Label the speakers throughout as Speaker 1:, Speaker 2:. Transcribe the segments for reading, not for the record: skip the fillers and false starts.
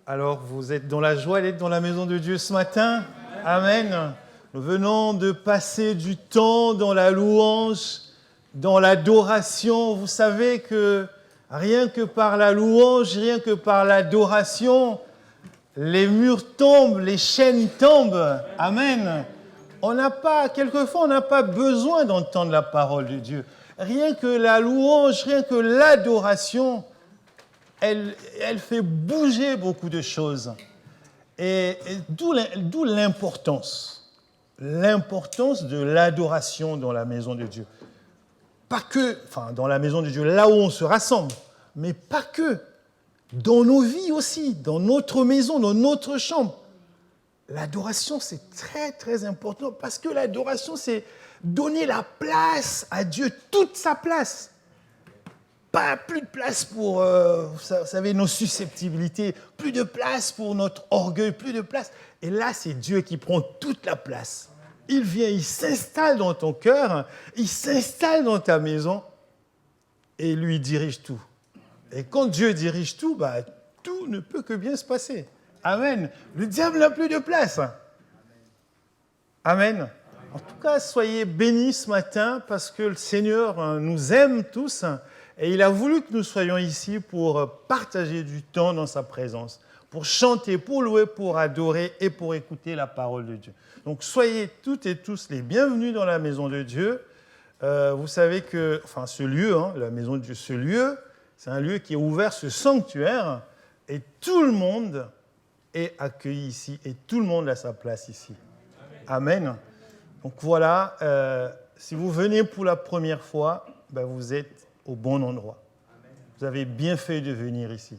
Speaker 1: Alors, vous êtes dans la joie d'être dans la maison de Dieu ce matin? Amen. Nous venons de passer du temps dans la louange, dans l'adoration. Vous savez que rien que par la louange, rien que par l'adoration, les murs tombent, les chaînes tombent. Amen. Quelquefois, on n'a pas besoin d'entendre la parole de Dieu. Rien que la louange, rien que l'adoration, elle fait bouger beaucoup de choses. Et d'où l'importance de l'adoration dans la maison de Dieu. Pas que, dans la maison de Dieu, là où on se rassemble, mais pas que. Dans nos vies aussi, dans notre maison, dans notre chambre. L'adoration, c'est très, très important parce que l'adoration, c'est donner la place à Dieu, toute sa place. Plus de place pour, vous savez, nos susceptibilités, plus de place pour notre orgueil, plus de place. Et là, c'est Dieu qui prend toute la place. Il vient, il s'installe dans ton cœur, il s'installe dans ta maison et lui dirige tout. Et quand Dieu dirige tout, tout ne peut que bien se passer. Amen. Le diable n'a plus de place. Amen. En tout cas, soyez bénis ce matin parce que le Seigneur nous aime tous et il a voulu que nous soyons ici pour partager du temps dans sa présence, pour chanter, pour louer, pour adorer et pour écouter la parole de Dieu. Donc, soyez toutes et tous les bienvenus dans la maison de Dieu. Vous savez que, ce lieu, la maison de Dieu, ce lieu, c'est un lieu qui est ouvert, ce sanctuaire, et tout le monde est accueilli ici, et tout le monde a sa place ici. Amen. Donc voilà, si vous venez pour la première fois, vous êtes au bon endroit. Vous avez bien fait de venir ici,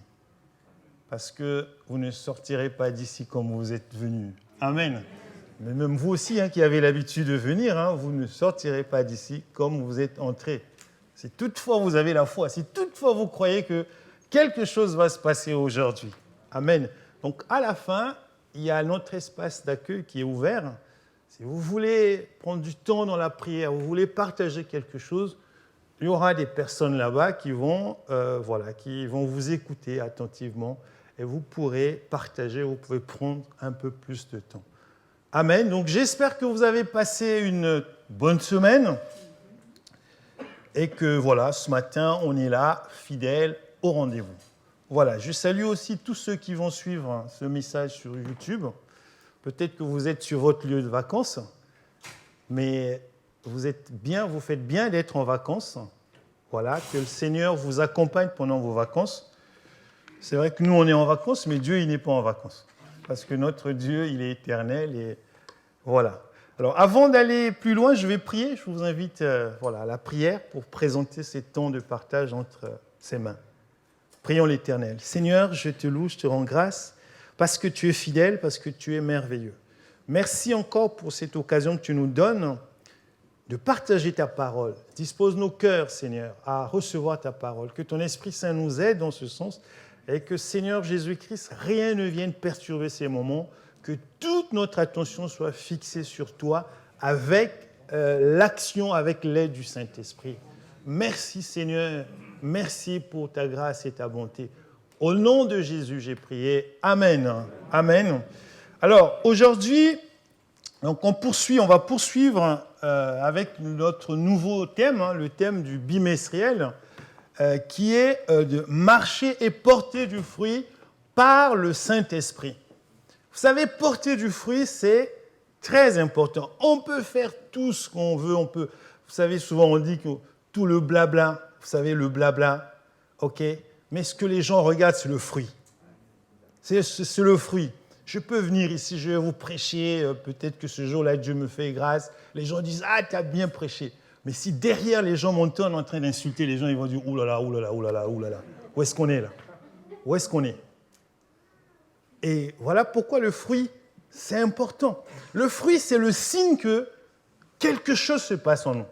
Speaker 1: parce que vous ne sortirez pas d'ici comme vous êtes venus. Amen. Mais même vous aussi, qui avez l'habitude de venir, vous ne sortirez pas d'ici comme vous êtes entrés. Si toutefois vous avez la foi, si toutefois vous croyez que quelque chose va se passer aujourd'hui. Amen. Donc à la fin, il y a notre espace d'accueil qui est ouvert. Si vous voulez prendre du temps dans la prière, vous voulez partager quelque chose, il y aura des personnes là-bas qui vont vous écouter attentivement et vous pourrez partager, vous pouvez prendre un peu plus de temps. Amen. Donc j'espère que vous avez passé une bonne semaine. Et que ce matin, on est là, fidèles au rendez-vous. Voilà, je salue aussi tous ceux qui vont suivre ce message sur YouTube. Peut-être que vous êtes sur votre lieu de vacances, mais vous faites bien d'être en vacances. Voilà, que le Seigneur vous accompagne pendant vos vacances. C'est vrai que nous, on est en vacances, mais Dieu, il n'est pas en vacances. Parce que notre Dieu, il est éternel et voilà. Alors, avant d'aller plus loin, je vais prier. Je vous invite à la prière pour présenter ces temps de partage entre ses mains. Prions l'Éternel. Seigneur, je te loue, je te rends grâce parce que tu es fidèle, parce que tu es merveilleux. Merci encore pour cette occasion que tu nous donnes de partager ta parole. Dispose nos cœurs, Seigneur, à recevoir ta parole. Que ton Esprit Saint nous aide dans ce sens et que, Seigneur Jésus-Christ, rien ne vienne perturber ces moments. Que toute notre attention soit fixée sur toi avec l'action, avec l'aide du Saint-Esprit. Merci Seigneur, merci pour ta grâce et ta bonté. Au nom de Jésus, j'ai prié. Amen. Amen. Alors, aujourd'hui, on va poursuivre avec notre nouveau thème, le thème du bimestriel, qui est de marcher et porter du fruit par le Saint-Esprit. Vous savez, porter du fruit, c'est très important. On peut faire tout ce qu'on veut. Vous savez, souvent on dit que tout le blabla, vous savez, le blabla, ok, mais ce que les gens regardent, c'est le fruit. C'est le fruit. Je peux venir ici, je vais vous prêcher, peut-être que ce jour-là, Dieu me fait grâce. Les gens disent, ah, tu as bien prêché. Mais si derrière, les gens m'entendent en train d'insulter, les gens ils vont dire, oulala, oulala, oulala, oulala. Où est-ce qu'on est là? Où est-ce qu'on est? Et voilà pourquoi le fruit, c'est important. Le fruit, c'est le signe que quelque chose se passe en nous.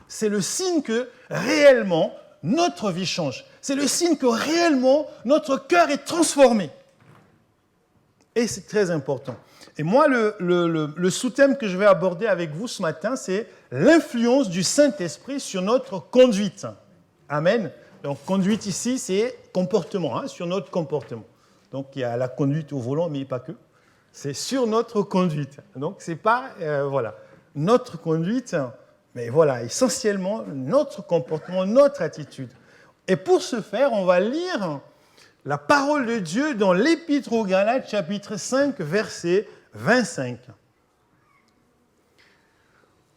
Speaker 1: C'est le signe que réellement, notre vie change. C'est le signe que réellement, notre cœur est transformé. Et c'est très important. Et moi, le sous-thème que je vais aborder avec vous ce matin, c'est l'influence du Saint-Esprit sur notre conduite. Amen. Donc, conduite ici, c'est comportement, sur notre comportement. Donc il y a la conduite au volant, mais pas que. C'est sur notre conduite. Donc c'est pas, voilà, notre conduite, mais voilà, essentiellement notre comportement, notre attitude. Et pour ce faire, on va lire la parole de Dieu dans l'Épître aux Galates, chapitre 5, verset 25.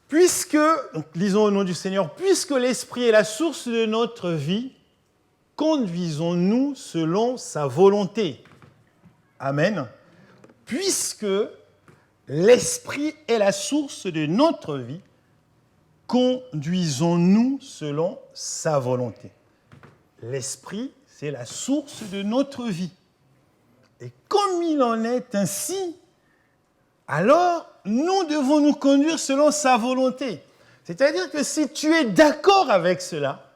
Speaker 1: Puisque, donc lisons au nom du Seigneur, puisque l'Esprit est la source de notre vie, conduisons-nous selon sa volonté. Amen. Puisque l'Esprit est la source de notre vie, conduisons-nous selon sa volonté. L'Esprit, c'est la source de notre vie. Et comme il en est ainsi, alors nous devons nous conduire selon sa volonté. C'est-à-dire que si tu es d'accord avec cela,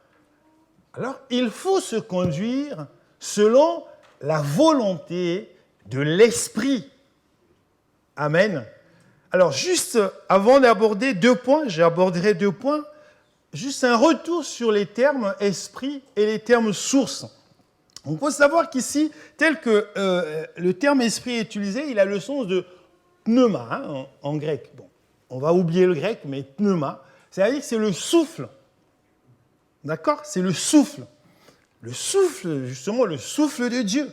Speaker 1: alors il faut se conduire selon la volonté de l'Esprit. Amen. Alors juste avant d'aborder 2 points, j'aborderai 2 points, juste un retour sur les termes esprit et les termes source. Il faut savoir qu'ici, tel que le terme esprit est utilisé, il a le sens de pneuma en grec. Bon, on va oublier le grec, mais pneuma, c'est-à-dire que c'est le souffle. D'accord ? C'est le souffle. Le souffle, justement, le souffle de Dieu.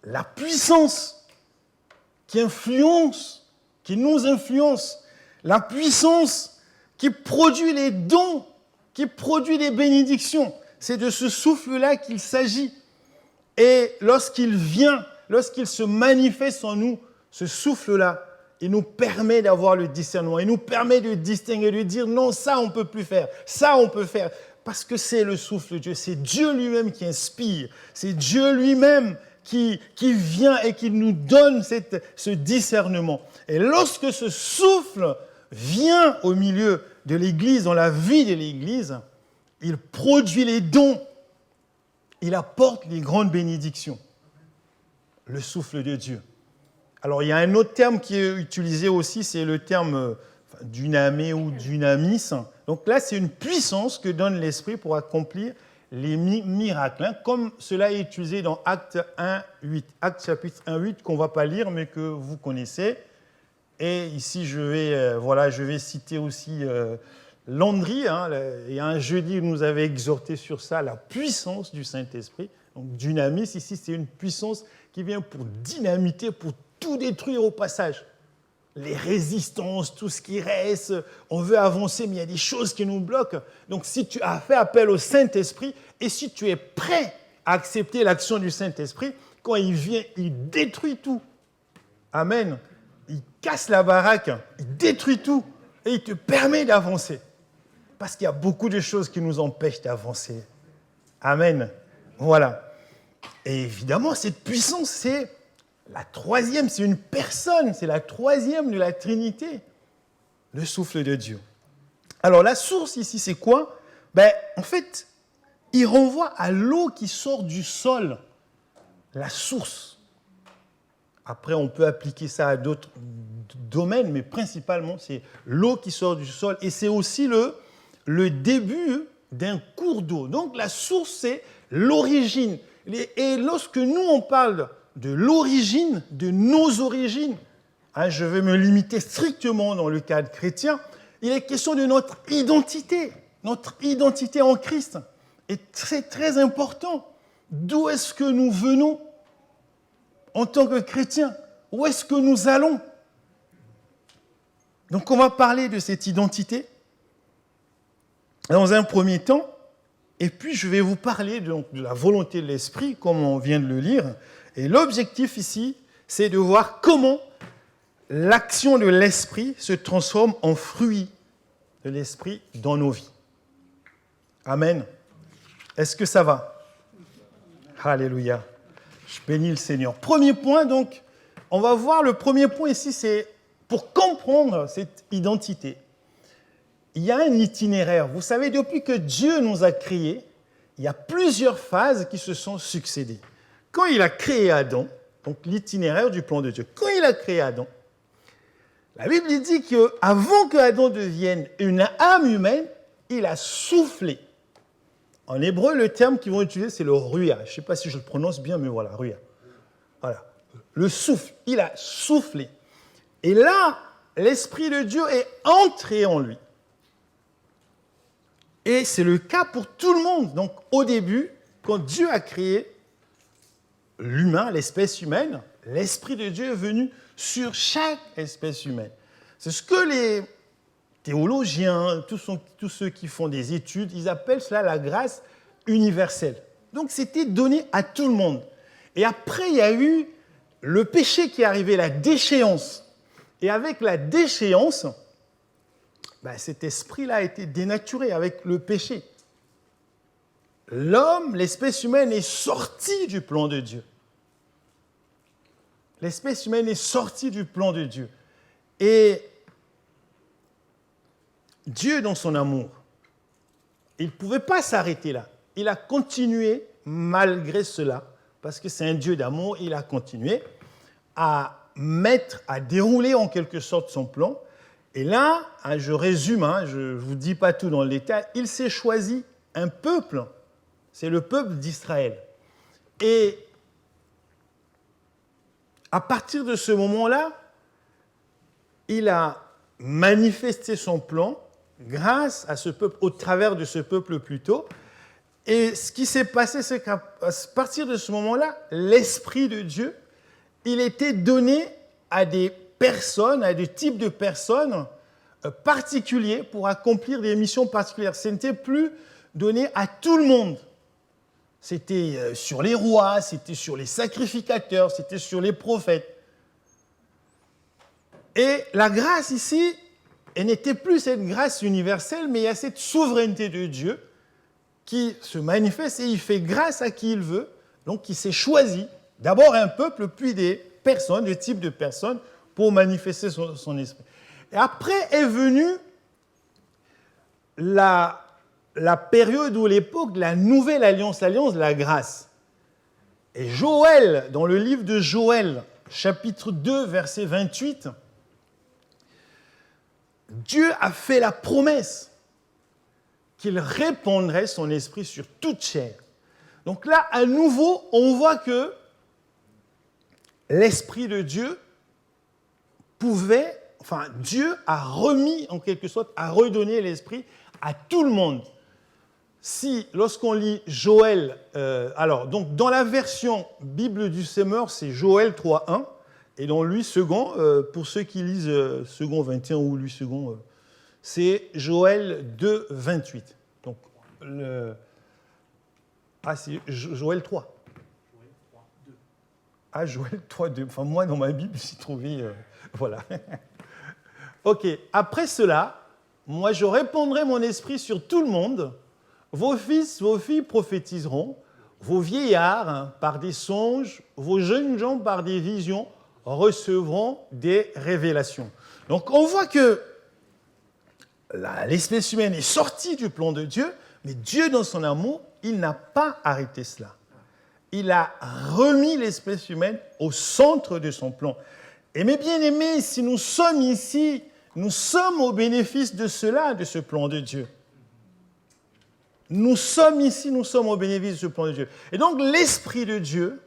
Speaker 1: La puissance qui influence, qui nous influence. La puissance qui produit les dons, qui produit les bénédictions. C'est de ce souffle-là qu'il s'agit. Et lorsqu'il vient, lorsqu'il se manifeste en nous, ce souffle-là, il nous permet d'avoir le discernement. Il nous permet de distinguer, de dire non, ça on ne peut plus faire, ça on peut faire. Parce que c'est le souffle de Dieu. C'est Dieu lui-même qui inspire. C'est Dieu lui-même qui vient et qui nous donne ce discernement. Et lorsque ce souffle vient au milieu de l'Église, dans la vie de l'Église, il produit les dons. Il apporte les grandes bénédictions. Le souffle de Dieu. Alors, il y a un autre terme qui est utilisé aussi, c'est le terme dynamé ou dynamis. Donc là, c'est une puissance que donne l'Esprit pour accomplir les miracles, comme cela est utilisé dans Actes 1.8. Actes chapitre 1.8 qu'on ne va pas lire, mais que vous connaissez. Et ici, je vais citer aussi Landry. Et un jeudi, il nous avait exhorté sur ça, la puissance du Saint-Esprit. Donc, dynamis, ici, c'est une puissance qui vient pour dynamiter, pour tout détruire au passage. Les résistances, tout ce qui reste, on veut avancer, mais il y a des choses qui nous bloquent. Donc, si tu as fait appel au Saint-Esprit, et si tu es prêt à accepter l'action du Saint-Esprit, quand il vient, il détruit tout. Amen. Il casse la baraque, il détruit tout, et il te permet d'avancer. Parce qu'il y a beaucoup de choses qui nous empêchent d'avancer. Amen. Voilà. Et évidemment, cette puissance, c'est la troisième, c'est une personne, c'est la troisième de la Trinité, le souffle de Dieu. Alors la source ici, c'est quoi ? En fait, il renvoie à l'eau qui sort du sol, la source. Après, on peut appliquer ça à d'autres domaines, mais principalement, c'est l'eau qui sort du sol. Et c'est aussi le début d'un cours d'eau. Donc la source, c'est l'origine. Et lorsque nous, on parle de l'origine, de nos origines, je vais me limiter strictement dans le cadre chrétien, il est question de notre identité en Christ. Et c'est très important. D'où est-ce que nous venons en tant que chrétiens ? Où est-ce que nous allons ? Donc on va parler de cette identité dans un premier temps, et puis je vais vous parler de la volonté de l'Esprit, comme on vient de le lire. Et l'objectif ici, c'est de voir comment l'action de l'Esprit se transforme en fruit de l'Esprit dans nos vies. Amen. Est-ce que ça va ? Alléluia. Je bénis le Seigneur. Premier point, donc, on va voir le premier point ici, c'est pour comprendre cette identité. Il y a un itinéraire. Vous savez, depuis que Dieu nous a créés, il y a plusieurs phases qui se sont succédées. Quand il a créé Adam, donc l'itinéraire du plan de Dieu, quand il a créé Adam, la Bible dit qu'avant que Adam devienne une âme humaine, il a soufflé En hébreu, le terme qu'ils vont utiliser, c'est le ruya. Je ne sais pas si je le prononce bien, mais voilà, ruya. Voilà. Le souffle. Il a soufflé. Et là, l'Esprit de Dieu est entré en lui. Et c'est le cas pour tout le monde. Donc, au début, quand Dieu a créé l'humain, l'espèce humaine, l'Esprit de Dieu est venu sur chaque espèce humaine. C'est ce que les théologiens, tous ceux qui font des études, ils appellent cela la grâce universelle. Donc, c'était donné à tout le monde. Et après, il y a eu le péché qui est arrivé, la déchéance. Et avec la déchéance, cet esprit-là a été dénaturé avec le péché. L'homme, l'espèce humaine est sortie du plan de Dieu. L'espèce humaine est sortie du plan de Dieu. Et Dieu, dans son amour, il ne pouvait pas s'arrêter là. Il a continué malgré cela, parce que c'est un Dieu d'amour, il a continué à dérouler en quelque sorte son plan. Et là, je résume, je ne vous dis pas tout dans le détail, il s'est choisi un peuple, c'est le peuple d'Israël. Et à partir de ce moment-là, il a manifesté son plan grâce à ce peuple, au travers de ce peuple plutôt. Et ce qui s'est passé, c'est qu'à partir de ce moment-là, l'Esprit de Dieu, il était donné à des personnes, à des types de personnes particuliers pour accomplir des missions particulières. Ce n'était plus donné à tout le monde. C'était sur les rois, c'était sur les sacrificateurs, c'était sur les prophètes. Et la grâce ici, elle n'était plus cette grâce universelle, mais il y a cette souveraineté de Dieu qui se manifeste et il fait grâce à qui il veut. Donc, il s'est choisi d'abord un peuple, puis des personnes, des types de personnes, pour manifester son esprit. Et après est venue la période ou l'époque de la nouvelle alliance, l'alliance de la grâce. Et Joël, dans le livre de Joël, chapitre 2, verset 28, Dieu a fait la promesse qu'il répandrait son esprit sur toute chair. Donc là, à nouveau, on voit que l'Esprit de Dieu Dieu a remis, en quelque sorte, a redonné l'Esprit à tout le monde. Lorsqu'on lit Joël, donc dans la version Bible du Semeur, c'est Joël 3.1, et dans lui second, pour ceux qui lisent second 21 ou lui second, c'est Joël 2.28. Donc, c'est Joël 3. Joël 3.2. Enfin, moi, dans ma Bible, j'ai trouvé... voilà. Ok. Après cela, moi, je répandrai mon esprit sur tout le monde. Vos fils, vos filles prophétiseront. Vos vieillards, par des songes. Vos jeunes gens, par des visions, recevront des révélations. Donc, on voit que l'espèce humaine est sortie du plan de Dieu, mais Dieu, dans son amour, il n'a pas arrêté cela. Il a remis l'espèce humaine au centre de son plan. Et mes bien-aimés, si nous sommes ici, nous sommes au bénéfice de cela, de ce plan de Dieu. Nous sommes ici, nous sommes au bénéfice de ce plan de Dieu. Et donc, l'Esprit de Dieu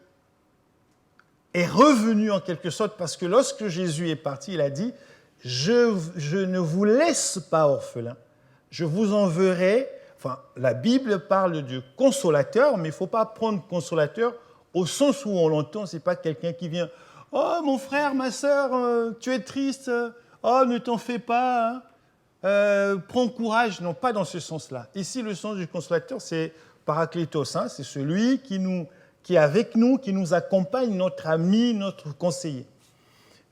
Speaker 1: est revenu en quelque sorte, parce que lorsque Jésus est parti, il a dit « Je ne vous laisse pas orphelins, je vous enverrai ». Enfin, la Bible parle de consolateur, mais il ne faut pas prendre consolateur au sens où on l'entend. Ce n'est pas quelqu'un qui vient « Oh, mon frère, ma sœur, tu es triste. Oh, ne t'en fais pas. Prends courage. » Non, pas dans ce sens-là. Ici, le sens du consolateur, c'est Paraklétos. C'est celui qui est avec nous, qui nous accompagne, notre ami, notre conseiller.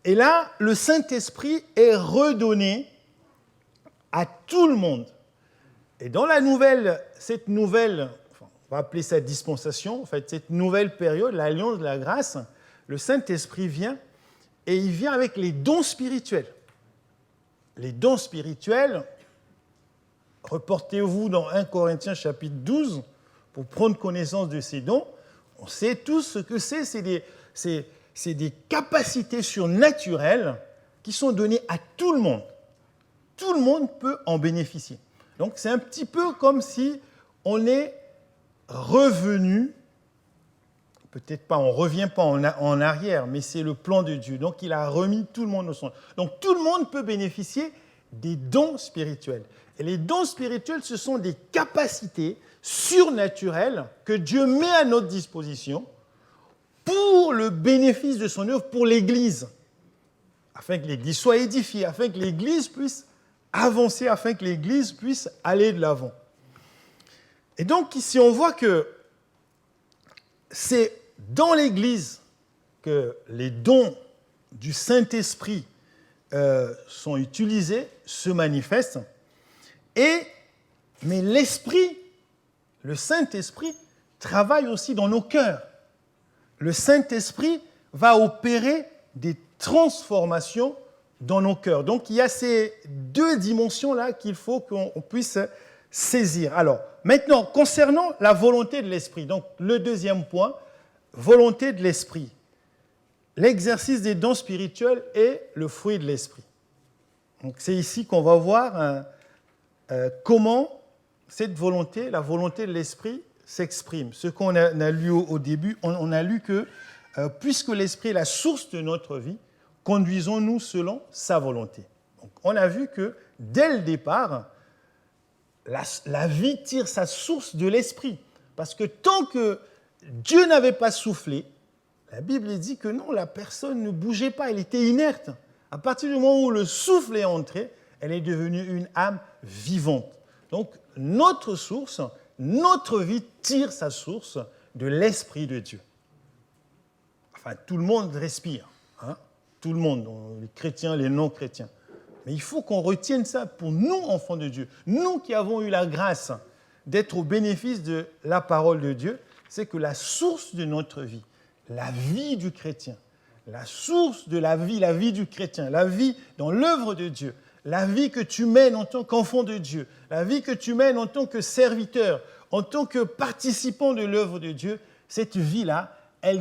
Speaker 1: Et là, le Saint-Esprit est redonné à tout le monde. Et dans cette nouvelle, on va appeler ça dispensation, en fait, cette nouvelle période, l'alliance de la grâce, le Saint-Esprit vient et il vient avec les dons spirituels. Les dons spirituels, reportez-vous dans 1 Corinthiens chapitre 12 pour prendre connaissance de ces dons. On sait tous ce que c'est, c'est des capacités surnaturelles qui sont données à tout le monde. Tout le monde peut en bénéficier. Donc, c'est un petit peu comme si on est revenu, peut-être pas, on ne revient pas en arrière, mais c'est le plan de Dieu. Donc, il a remis tout le monde au centre. Donc, tout le monde peut bénéficier des dons spirituels. Et les dons spirituels, ce sont des capacités surnaturelles que Dieu met à notre disposition pour le bénéfice de son œuvre, pour l'Église, afin que l'Église soit édifiée, afin que l'Église puisse avancer, afin que l'Église puisse aller de l'avant. Et donc, ici, on voit que c'est dans l'Église que les dons du Saint-Esprit sont utilisés, se manifestent, mais l'Esprit, le Saint-Esprit, travaille aussi dans nos cœurs. Le Saint-Esprit va opérer des transformations dans nos cœurs. Donc, il y a ces deux dimensions-là qu'il faut qu'on puisse saisir. Alors, maintenant, concernant la volonté de l'Esprit, donc le deuxième point, volonté de l'Esprit. L'exercice des dons spirituels est le fruit de l'Esprit. Donc, c'est ici qu'on va voir comment cette volonté, la volonté de l'Esprit, s'exprime. Ce qu'on a lu au début, on a lu que puisque l'Esprit est la source de notre vie, conduisons-nous selon sa volonté. Donc, on a vu que dès le départ, la vie tire sa source de l'Esprit. Parce que tant que Dieu n'avait pas soufflé, la Bible dit que non, la personne ne bougeait pas, elle était inerte. À partir du moment où le souffle est entré, elle est devenue une âme vivante. Donc, notre source, notre vie tire sa source de l'Esprit de Dieu. Enfin, tout le monde respire, hein? Tout le monde, les chrétiens, les non-chrétiens. Mais il faut qu'on retienne ça pour nous, enfants de Dieu. Nous qui avons eu la grâce d'être au bénéfice de la parole de Dieu, c'est que la source de notre vie, la vie du chrétien, la source de la vie du chrétien, la vie dans l'œuvre de Dieu, la vie que tu mènes en tant qu'enfant de Dieu, la vie que tu mènes en tant que serviteur, en tant que participant de l'œuvre de Dieu, cette vie-là, elle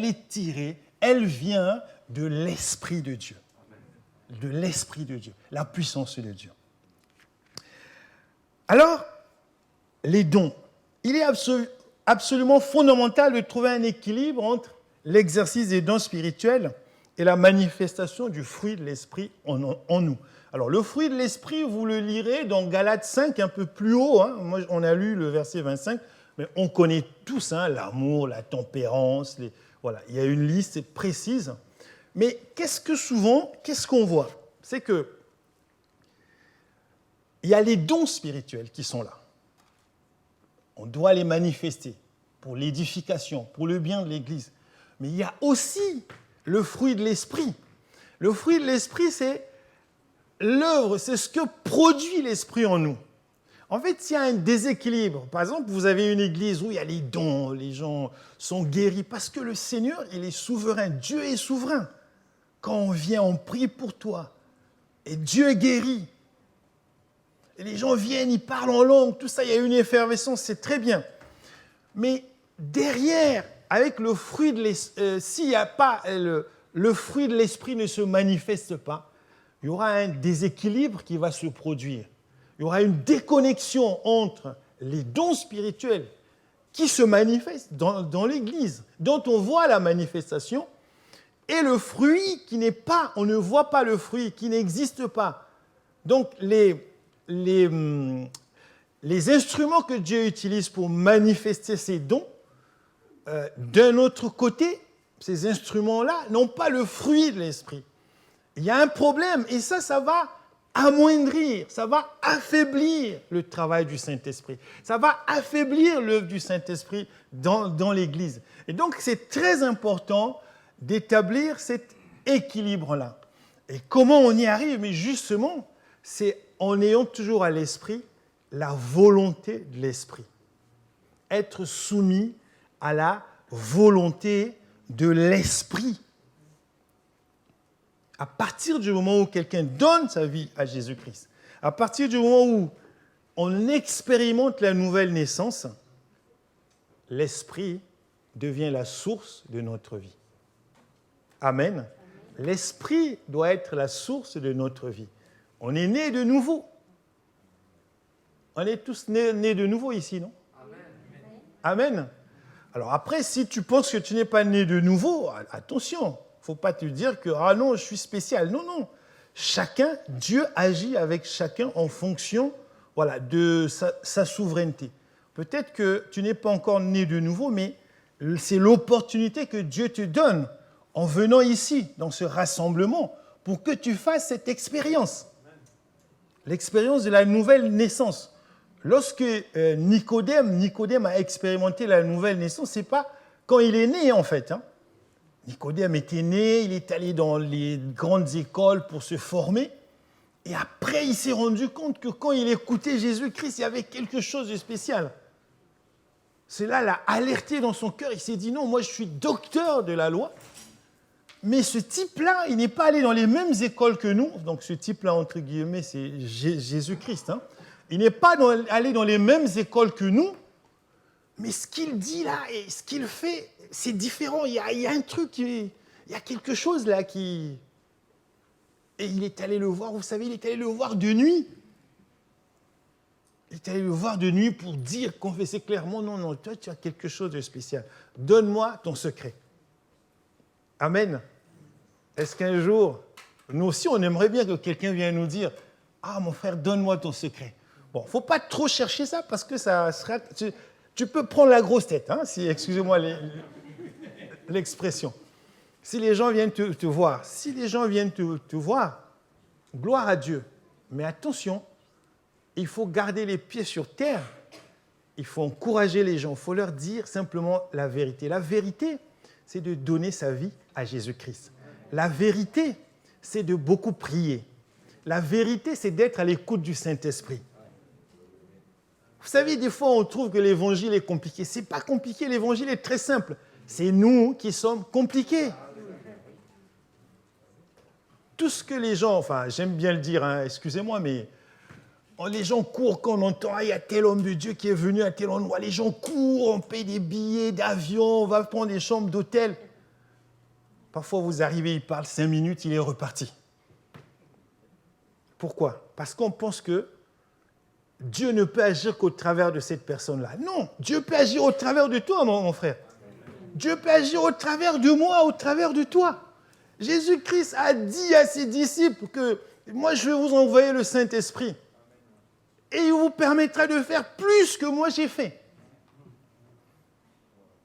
Speaker 1: est tirée, elle vient de l'Esprit de Dieu. De l'Esprit de Dieu, la puissance de Dieu. Alors, les dons. Il est absolument fondamental de trouver un équilibre entre l'exercice des dons spirituels et la manifestation du fruit de l'Esprit en nous. Alors, le fruit de l'Esprit, vous le lirez dans Galates 5, un peu plus haut. Hein. Moi, on a lu le verset 25, mais on connaît tous l'amour, la tempérance. Voilà, il y a une liste précise. Mais qu'est-ce qu'on voit? C'est qu'il y a les dons spirituels qui sont là. On doit les manifester pour l'édification, pour le bien de l'Église. Mais il y a aussi le fruit de l'Esprit. Le fruit de l'Esprit, c'est l'œuvre, c'est ce que produit l'Esprit en nous. En fait, s'il y a un déséquilibre, par exemple, vous avez une église où il y a les dons, les gens sont guéris, parce que le Seigneur, il est souverain, Dieu est souverain. Quand on vient, on prie pour toi. Et Dieu guérit. Et les gens viennent, ils parlent en langue, tout ça, il y a une effervescence, c'est très bien. Mais derrière, avec le fruit de l'Esprit, s'il n'y a pas, le fruit de l'Esprit ne se manifeste pas, il y aura un déséquilibre qui va se produire. Il y aura une déconnexion entre les dons spirituels qui se manifestent dans l'Église, dont on voit la manifestation, et le fruit qui n'est pas, on ne voit pas le fruit, qui n'existe pas. Donc, les instruments que Dieu utilise pour manifester ses dons, d'un autre côté, ces instruments-là n'ont pas le fruit de l'Esprit. Il y a un problème, et ça va amoindrir, ça va affaiblir le travail du Saint-Esprit. Ça va affaiblir l'œuvre du Saint-Esprit dans l'Église. Et donc, c'est très important d'établir cet équilibre-là. Et comment on y arrive? Mais justement, c'est en ayant toujours à l'esprit la volonté de l'Esprit. Être soumis à la volonté de l'Esprit. À partir du moment où quelqu'un donne sa vie à Jésus-Christ, à partir du moment où on expérimente la nouvelle naissance, l'Esprit devient la source de notre vie. Amen. L'Esprit doit être la source de notre vie. On est né de nouveau. On est tous nés de nouveau ici, non? Amen. Alors après, si tu penses que tu n'es pas né de nouveau, attention, il ne faut pas te dire que « Ah non, je suis spécial ». Non, non. Chacun, Dieu agit avec chacun en fonction de sa souveraineté. Peut-être que tu n'es pas encore né de nouveau, mais c'est l'opportunité que Dieu te donne en venant ici, dans ce rassemblement, pour que tu fasses cette expérience. L'expérience de la nouvelle naissance. Lorsque Nicodème a expérimenté la nouvelle naissance, ce n'est pas quand il est né en fait. Nicodème était né, il est allé dans les grandes écoles pour se former. Et après, il s'est rendu compte que quand il écoutait Jésus-Christ, il y avait quelque chose de spécial. Cela l'a alerté dans son cœur. Il s'est dit, non, moi je suis docteur de la loi. Mais ce type-là, il n'est pas allé dans les mêmes écoles que nous. Donc ce type-là, entre guillemets, c'est Jésus-Christ. Il n'est pas allé dans les mêmes écoles que nous. Mais ce qu'il dit là et ce qu'il fait, c'est différent. Il y a un truc, il y a quelque chose là qui... Et il est allé le voir, vous savez, il est allé le voir de nuit. Il est allé le voir de nuit pour dire, confesser clairement, non, non, toi tu as quelque chose de spécial. Donne-moi ton secret. Amen. Est-ce qu'un jour, nous aussi, on aimerait bien que quelqu'un vienne nous dire, ah mon frère, donne-moi ton secret. Bon, il ne faut pas trop chercher ça parce que ça sera... Tu peux prendre la grosse tête, si, excusez-moi l'expression. Si les gens viennent te voir, te voir, gloire à Dieu. Mais attention, il faut garder les pieds sur terre. Il faut encourager les gens. Il faut leur dire simplement la vérité. La vérité, c'est de donner sa vie à Jésus-Christ. La vérité, c'est de beaucoup prier. La vérité, c'est d'être à l'écoute du Saint-Esprit. Vous savez, des fois, on trouve que l'évangile est compliqué. Ce n'est pas compliqué, l'évangile est très simple. C'est nous qui sommes compliqués. Tout ce que les gens, enfin, j'aime bien le dire, excusez-moi, mais les gens courent quand on entend, il y a tel homme de Dieu qui est venu à tel endroit. Les gens courent, on paye des billets d'avion, on va prendre des chambres d'hôtel. Parfois, vous arrivez, il parle 5 minutes, il est reparti. Pourquoi ? Parce qu'on pense que Dieu ne peut agir qu'au travers de cette personne-là. Non, Dieu peut agir au travers de toi, mon frère. Dieu peut agir au travers de moi, au travers de toi. Jésus-Christ a dit à ses disciples que moi, je vais vous envoyer le Saint-Esprit. Et il vous permettra de faire plus que moi j'ai fait.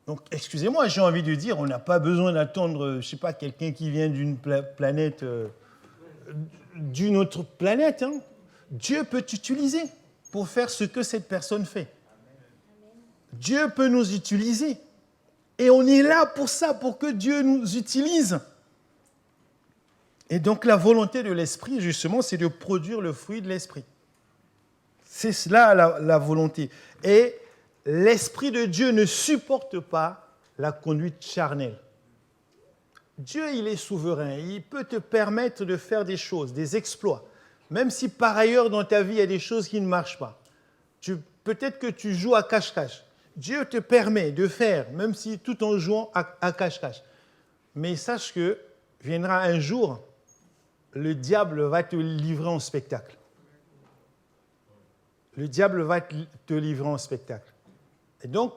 Speaker 1: Donc, excusez-moi, j'ai envie de dire, on n'a pas besoin d'attendre, je ne sais pas, quelqu'un qui vient d'une planète, d'une autre planète. Dieu peut t'utiliser pour faire ce que cette personne fait. Dieu peut nous utiliser. Et on est là pour ça, pour que Dieu nous utilise. Et donc la volonté de l'Esprit, justement, c'est de produire le fruit de l'Esprit. C'est cela la volonté. Et l'Esprit de Dieu ne supporte pas la conduite charnelle. Dieu, il est souverain. Il peut te permettre de faire des choses, des exploits. Même si par ailleurs dans ta vie, il y a des choses qui ne marchent pas. Peut-être que tu joues à cache-cache. Dieu te permet de faire, même si tout en jouant à cache-cache. Mais sache que viendra un jour, le diable va te livrer en spectacle. Le diable va te livrer en spectacle. Et donc,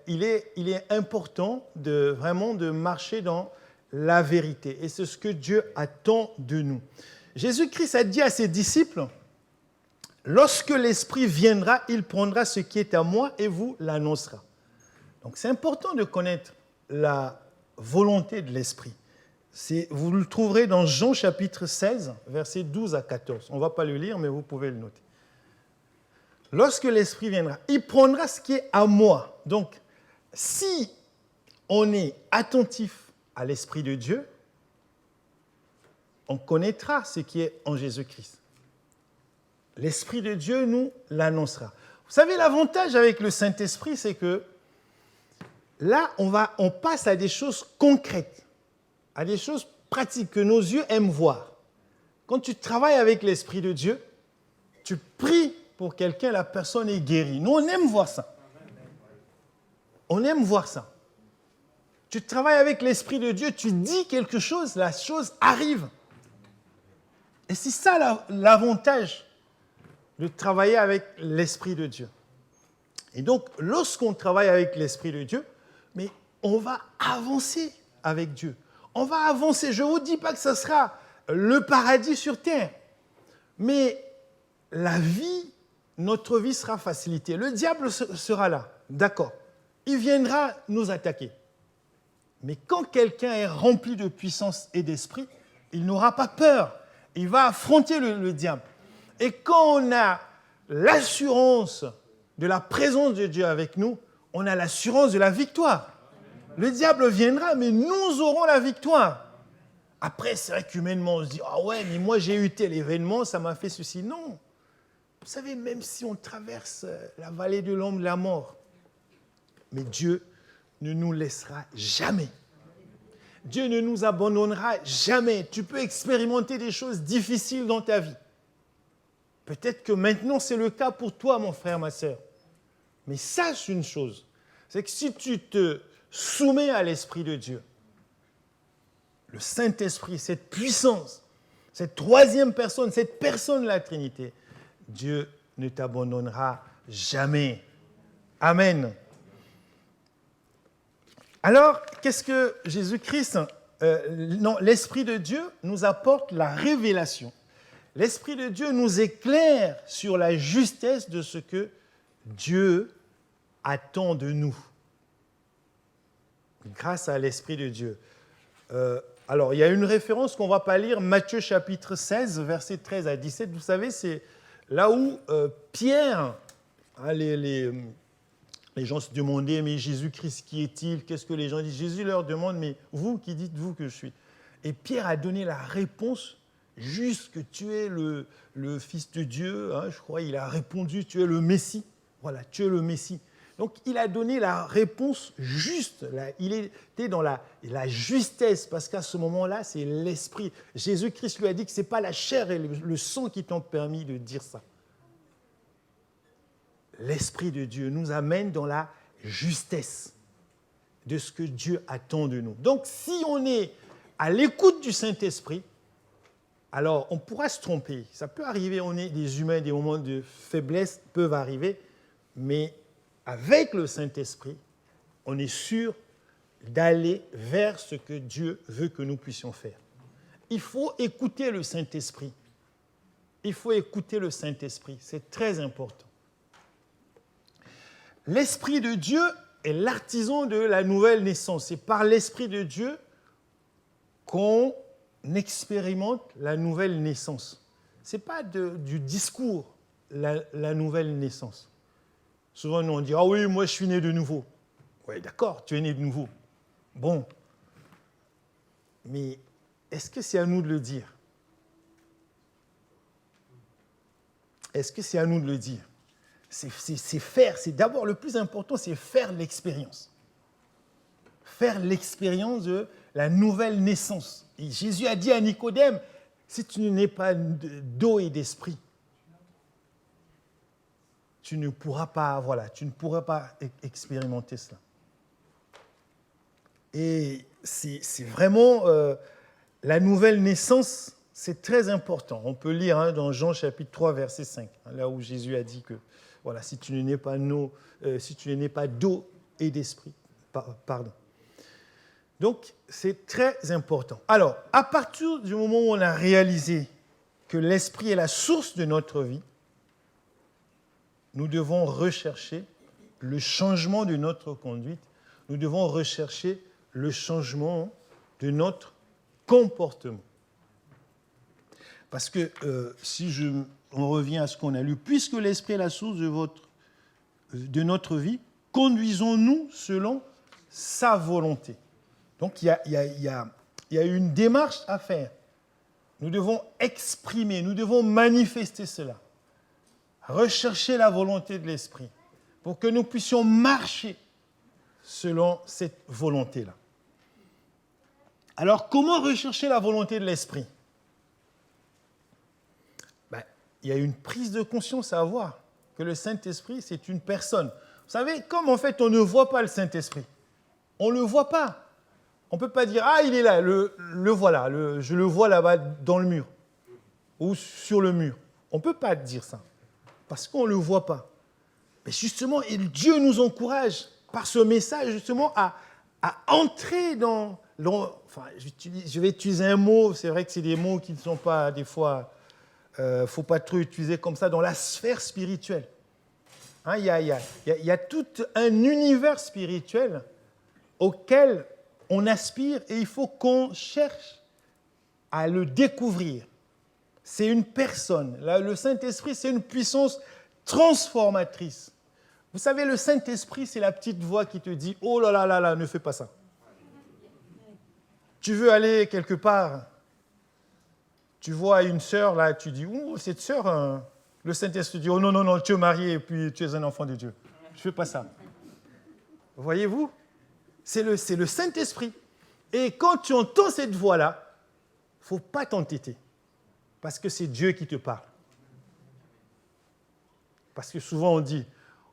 Speaker 1: il est important vraiment de marcher dans la vérité. Et c'est ce que Dieu attend de nous. Jésus-Christ a dit à ses disciples, « Lorsque l'Esprit viendra, il prendra ce qui est à moi et vous l'annoncera. » Donc, c'est important de connaître la volonté de l'Esprit. Vous le trouverez dans Jean chapitre 16, versets 12 à 14. On ne va pas le lire, mais vous pouvez le noter. Lorsque l'Esprit viendra, il prendra ce qui est à moi. Donc, si on est attentif à l'Esprit de Dieu, on connaîtra ce qui est en Jésus-Christ. L'Esprit de Dieu nous l'annoncera. Vous savez, l'avantage avec le Saint-Esprit, c'est que là, on passe à des choses concrètes, à des choses pratiques que nos yeux aiment voir. Quand tu travailles avec l'Esprit de Dieu, tu pries pour quelqu'un, la personne est guérie. Nous, on aime voir ça. On aime voir ça. Tu travailles avec l'Esprit de Dieu, tu dis quelque chose, la chose arrive. Et c'est ça l'avantage de travailler avec l'Esprit de Dieu. Et donc, lorsqu'on travaille avec l'Esprit de Dieu, mais on va avancer avec Dieu. On va avancer. Je ne vous dis pas que ce sera le paradis sur terre, mais la vie, notre vie sera facilitée. Le diable sera là, d'accord. Il viendra nous attaquer. Mais quand quelqu'un est rempli de puissance et d'esprit, il n'aura pas peur. Il va affronter le diable. Et quand on a l'assurance de la présence de Dieu avec nous, on a l'assurance de la victoire. Le diable viendra, mais nous aurons la victoire. Après, c'est vrai qu'humainement, on se dit « Ah ouais, mais moi j'ai eu tel événement, ça m'a fait ceci. » Non. Vous savez, même si on traverse la vallée de l'ombre de la mort, mais Dieu ne nous laissera jamais. Dieu ne nous abandonnera jamais. Tu peux expérimenter des choses difficiles dans ta vie. Peut-être que maintenant c'est le cas pour toi, mon frère, ma sœur. Mais sache une chose, c'est que si tu te soumets à l'Esprit de Dieu, le Saint-Esprit, cette puissance, cette troisième personne, cette personne de la Trinité, Dieu ne t'abandonnera jamais. Amen. Alors, qu'est-ce que Jésus-Christ, l'Esprit de Dieu nous apporte la révélation. L'Esprit de Dieu nous éclaire sur la justesse de ce que Dieu attend de nous. Grâce à l'Esprit de Dieu. Alors, il y a une référence qu'on ne va pas lire, Matthieu chapitre 16, versets 13 à 17. Vous savez, c'est là où Pierre, les gens se demandaient, mais Jésus-Christ, qui est-il? Qu'est-ce que les gens disent? Jésus leur demande, mais vous, qui dites-vous que je suis? Et Pierre a donné la réponse juste que tu es le Fils de Dieu. Hein, je crois il a répondu, tu es le Messie. Voilà, tu es le Messie. Donc, il a donné la réponse juste. Là, il était dans la justesse, parce qu'à ce moment-là, c'est l'Esprit. Jésus-Christ lui a dit que ce n'est pas la chair et le sang qui t'ont permis de dire ça. L'Esprit de Dieu nous amène dans la justesse de ce que Dieu attend de nous. Donc, si on est à l'écoute du Saint-Esprit, alors on pourra se tromper. Ça peut arriver, on est des humains, des moments de faiblesse peuvent arriver, mais avec le Saint-Esprit, on est sûr d'aller vers ce que Dieu veut que nous puissions faire. Il faut écouter le Saint-Esprit. Il faut écouter le Saint-Esprit. C'est très important. L'Esprit de Dieu est l'artisan de la nouvelle naissance. C'est par l'Esprit de Dieu qu'on expérimente la nouvelle naissance. Ce n'est pas du discours, la nouvelle naissance. Souvent, nous, on dit « Ah oui, moi, je suis né de nouveau. » Oui, d'accord, tu es né de nouveau. Bon. Mais est-ce que c'est à nous de le dire? Est-ce que c'est à nous de le dire? C'est faire, c'est d'abord le plus important, c'est faire l'expérience. Faire l'expérience de la nouvelle naissance. Et Jésus a dit à Nicodème, si tu n'es pas d'eau et d'esprit, tu ne pourras pas expérimenter cela. Et c'est vraiment la nouvelle naissance, c'est très important. On peut lire dans Jean chapitre 3, verset 5, là où Jésus a dit que voilà, si tu n'es pas d'eau et d'esprit. Pardon. Donc, c'est très important. Alors, à partir du moment où on a réalisé que l'esprit est la source de notre vie, nous devons rechercher le changement de notre conduite, nous devons rechercher le changement de notre comportement. Parce que on revient à ce qu'on a lu, puisque l'esprit est la source de notre vie, conduisons-nous selon sa volonté. Donc il y a une démarche à faire. Nous devons exprimer, nous devons manifester cela. Rechercher la volonté de l'esprit pour que nous puissions marcher selon cette volonté-là. Alors, comment rechercher la volonté de l'esprit? Il y a une prise de conscience à avoir que le Saint-Esprit, c'est une personne. Vous savez, comme en fait, on ne voit pas le Saint-Esprit. On ne le voit pas. On ne peut pas dire, ah, il est là, le voilà, je le vois là-bas dans le mur ou sur le mur. On ne peut pas dire ça parce qu'on ne le voit pas. Mais justement, et Dieu nous encourage par ce message justement à entrer dans... Enfin, je vais utiliser un mot, c'est vrai que c'est des mots qui ne sont pas, des fois, il ne faut pas trop utiliser comme ça, dans la sphère spirituelle. Hein, il y a tout un univers spirituel auquel on aspire et il faut qu'on cherche à le découvrir. C'est une personne. Là, le Saint-Esprit, c'est une puissance transformatrice. Vous savez, le Saint-Esprit, c'est la petite voix qui te dit « Oh là là là là, ne fais pas ça ». Tu veux aller quelque part, tu vois une sœur, là, tu dis « Oh, cette sœur, hein. » Le Saint-Esprit dit « Oh non, non, non, tu es marié et puis tu es un enfant de Dieu. Ne fais pas ça. » Voyez-vous, c'est le Saint-Esprit. Et quand tu entends cette voix-là, il ne faut pas t'entêter. Parce que c'est Dieu qui te parle. Parce que souvent on dit,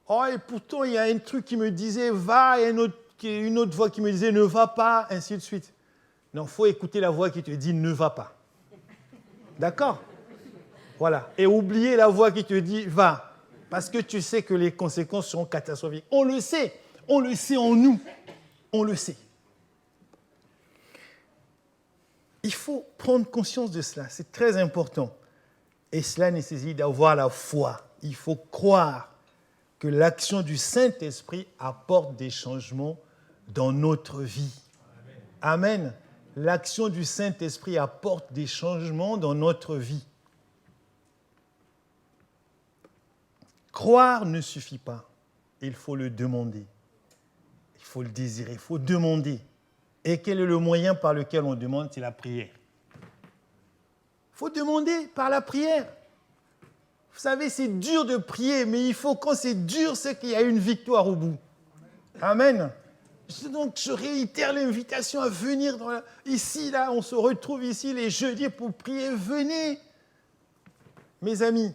Speaker 1: oh et pourtant il y a un truc qui me disait va, et une autre voix qui me disait ne va pas, ainsi de suite. Non, il faut écouter la voix qui te dit ne va pas. D'accord? Voilà. Et oublier la voix qui te dit va. Parce que tu sais que les conséquences seront catastrophiques. On le sait en nous. On le sait. Il faut prendre conscience de cela, c'est très important. Et cela nécessite d'avoir la foi. Il faut croire que l'action du Saint-Esprit apporte des changements dans notre vie. Amen. L'action du Saint-Esprit apporte des changements dans notre vie. Croire ne suffit pas. Il faut le demander. Il faut le désirer, il faut demander. Et quel est le moyen par lequel on demande? C'est la prière. Il faut demander par la prière. Vous savez, c'est dur de prier, mais il faut, quand c'est dur, c'est qu'il y a une victoire au bout. Amen. Donc, je réitère l'invitation à venir ici, là, on se retrouve ici les jeudis pour prier. Venez, mes amis,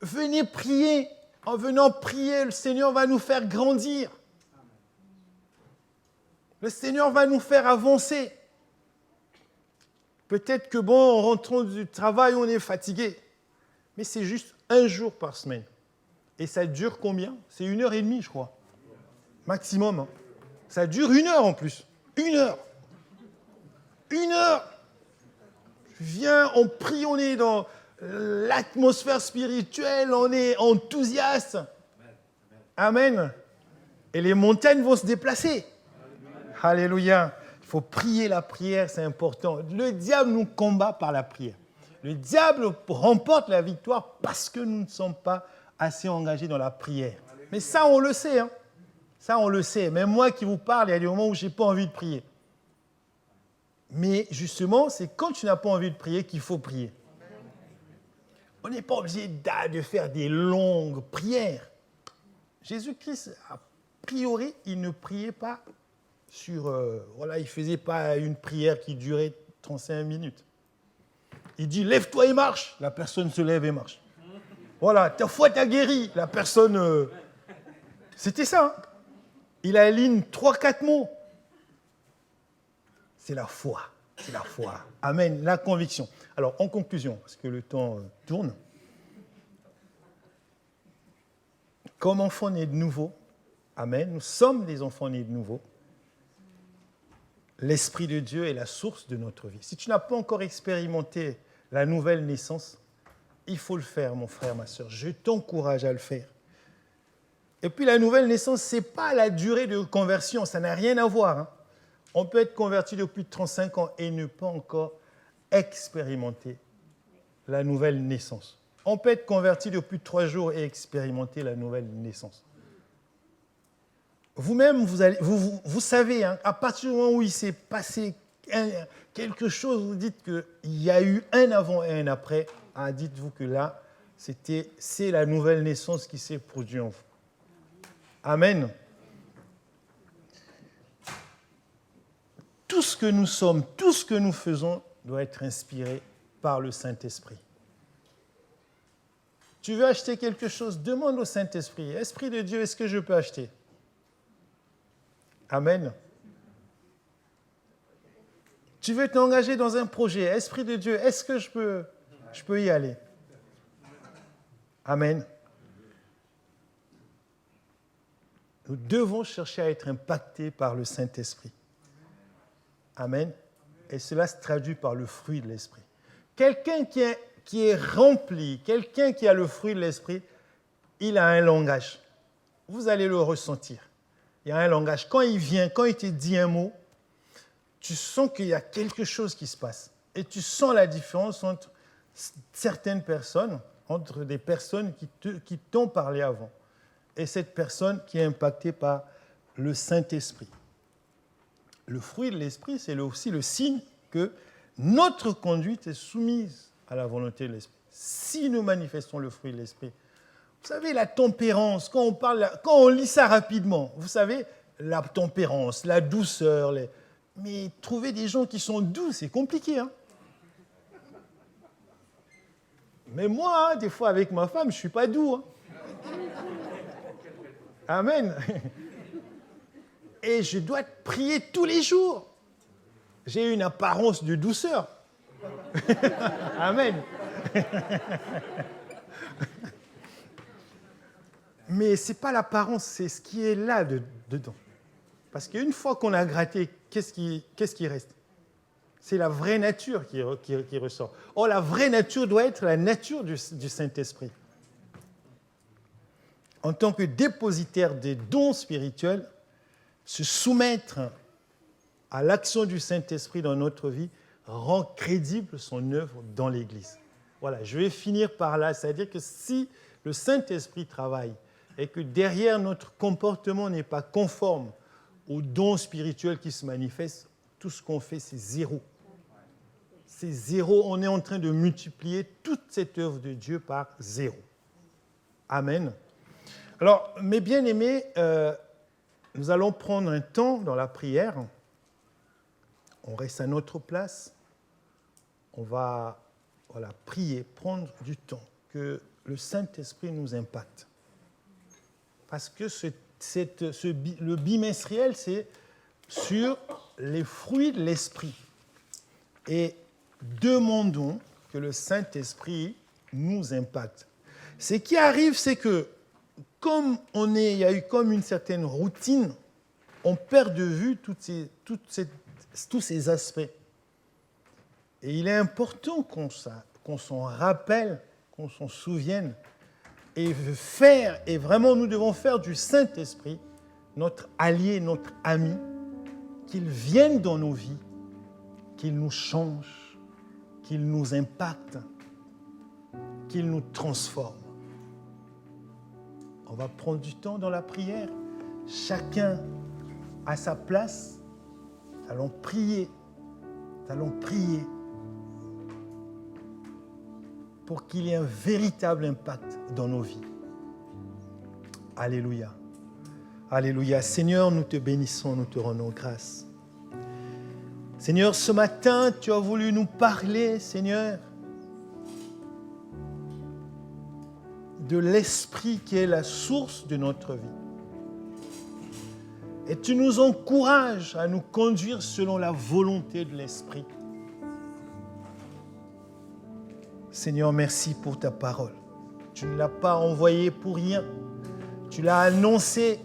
Speaker 1: venez prier. En venant prier, le Seigneur va nous faire grandir. Le Seigneur va nous faire avancer. Peut-être que, en rentrant du travail, on est fatigué. Mais c'est juste un jour par semaine. Et ça dure combien? C'est 1h30, je crois. Maximum. Hein. Ça dure 1 heure en plus. 1 heure. 1 heure. Viens, on prie, on est dans l'atmosphère spirituelle, on est enthousiaste. Amen. Et les montagnes vont se déplacer. Alléluia. Il faut prier la prière, c'est important. Le diable nous combat par la prière. Le diable remporte la victoire parce que nous ne sommes pas assez engagés dans la prière. Mais ça, on le sait. Hein. Ça, on le sait. Même moi qui vous parle, il y a des moments où je n'ai pas envie de prier. Mais justement, c'est quand tu n'as pas envie de prier qu'il faut prier. On n'est pas obligé de faire des longues prières. Jésus-Christ, a priori, il ne priait pas il ne faisait pas une prière qui durait 35 minutes. Il dit, lève-toi et marche. La personne se lève et marche. Voilà, ta foi t'a guéri. La personne... C'était ça. Hein. Il aligne 3-4 mots. C'est la foi. C'est la foi. Amen. La conviction. Alors, en conclusion, parce que le temps tourne. Comme enfants nés de nouveau, amen, nous sommes des enfants nés de nouveau. L'Esprit de Dieu est la source de notre vie. Si tu n'as pas encore expérimenté la nouvelle naissance, il faut le faire, mon frère, ma soeur. Je t'encourage à le faire. Et puis la nouvelle naissance, ce n'est pas la durée de conversion, ça n'a rien à voir. Hein. On peut être converti depuis 35 ans et ne pas encore expérimenter la nouvelle naissance. On peut être converti depuis 3 jours et expérimenter la nouvelle naissance. Vous-même, vous savez, hein, à partir du moment où il s'est passé quelque chose, vous dites qu'il y a eu un avant et un après, ah, dites-vous que là, c'est la nouvelle naissance qui s'est produite en vous. Amen. Tout ce que nous sommes, tout ce que nous faisons doit être inspiré par le Saint-Esprit. Tu veux acheter quelque chose, demande au Saint-Esprit. Esprit de Dieu, est-ce que je peux acheter? Amen. Tu veux t'engager dans un projet. Esprit de Dieu, est-ce que je peux y aller? Amen. Nous devons chercher à être impactés par le Saint-Esprit. Amen. Et cela se traduit par le fruit de l'Esprit. Quelqu'un qui est rempli, quelqu'un qui a le fruit de l'Esprit, il a un langage. Vous allez le ressentir. Il y a un langage. Quand il vient, quand il te dit un mot, tu sens qu'il y a quelque chose qui se passe. Et tu sens la différence entre certaines personnes, entre des personnes qui t'ont parlé avant, et cette personne qui est impactée par le Saint-Esprit. Le fruit de l'Esprit, c'est aussi le signe que notre conduite est soumise à la volonté de l'Esprit. Si nous manifestons le fruit de l'Esprit, vous savez, la tempérance, quand on lit ça rapidement, vous savez, la tempérance, la douceur, mais trouver des gens qui sont doux, c'est compliqué. Hein? Mais moi, des fois, avec ma femme, je ne suis pas doux. Hein? Amen. Et je dois prier tous les jours. J'ai une apparence de douceur. Amen. Mais ce n'est pas l'apparence, c'est ce qui est là dedans. Parce qu'une fois qu'on a gratté, qu'est-ce qui reste? C'est la vraie nature qui ressort. Or, la vraie nature doit être la nature du Saint-Esprit. En tant que dépositaire des dons spirituels, se soumettre à l'action du Saint-Esprit dans notre vie rend crédible son œuvre dans l'Église. Voilà, je vais finir par là. C'est-à-dire que si le Saint-Esprit travaille et que derrière notre comportement n'est pas conforme aux dons spirituels qui se manifestent, tout ce qu'on fait, c'est zéro. C'est zéro. On est en train de multiplier toute cette œuvre de Dieu par zéro. Amen. Alors, mes bien-aimés, nous allons prendre un temps dans la prière. On reste à notre place. On va prier, prendre du temps, que le Saint-Esprit nous impacte. Parce que le bimestriel, c'est sur les fruits de l'Esprit. Et demandons que le Saint-Esprit nous impacte. Ce qui arrive, c'est que comme il y a eu comme une certaine routine, on perd de vue tous ces aspects. Et il est important qu'on s'en rappelle, qu'on s'en souvienne, et vraiment nous devons faire du Saint-Esprit notre allié, notre ami, qu'il vienne dans nos vies, qu'il nous change, qu'il nous impacte, qu'il nous transforme. On va prendre du temps dans la prière. Chacun à sa place. Allons prier. Allons prier pour qu'il y ait un véritable impact dans nos vies. Alléluia. Alléluia. Seigneur, nous te bénissons, nous te rendons grâce. Seigneur, ce matin, tu as voulu nous parler, Seigneur, de l'Esprit qui est la source de notre vie. Et tu nous encourages à nous conduire selon la volonté de l'Esprit. Seigneur, merci pour ta parole. Tu ne l'as pas envoyée pour rien. Tu l'as annoncée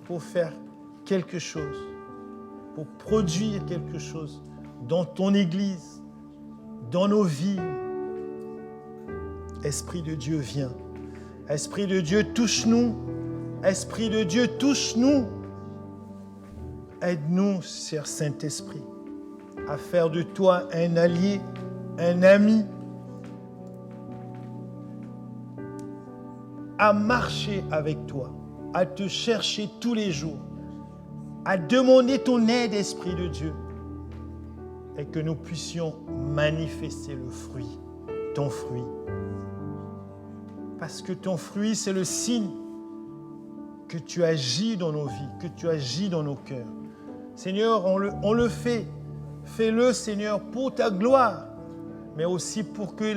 Speaker 1: pour faire quelque chose, pour produire quelque chose dans ton Église, dans nos vies. Esprit de Dieu, viens. Esprit de Dieu, touche-nous. Esprit de Dieu, touche-nous. Aide-nous, cher Saint-Esprit, à faire de toi un allié, un ami, à marcher avec toi, à te chercher tous les jours, à demander ton aide, Esprit de Dieu, et que nous puissions manifester le fruit, ton fruit. Parce que ton fruit, c'est le signe que tu agis dans nos vies, que tu agis dans nos cœurs. Seigneur, on le fait. Fais-le, Seigneur, pour ta gloire, mais aussi pour que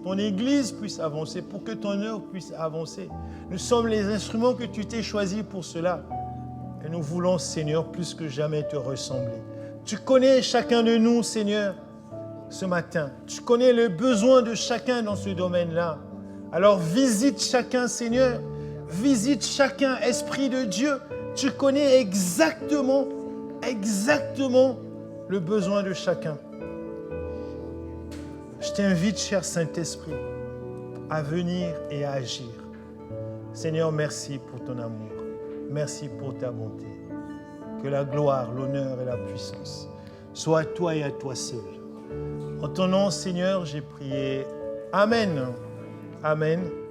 Speaker 1: ton Église puisse avancer, pour que ton œuvre puisse avancer. Nous sommes les instruments que tu t'es choisis pour cela. Et nous voulons, Seigneur, plus que jamais te ressembler. Tu connais chacun de nous, Seigneur, ce matin. Tu connais le besoin de chacun dans ce domaine-là. Alors visite chacun, Seigneur. Visite chacun, Esprit de Dieu. Tu connais exactement le besoin de chacun. Je t'invite, cher Saint-Esprit, à venir et à agir. Seigneur, merci pour ton amour. Merci pour ta bonté. Que la gloire, l'honneur et la puissance soient à toi et à toi seul. En ton nom, Seigneur, j'ai prié. Amen. Amen.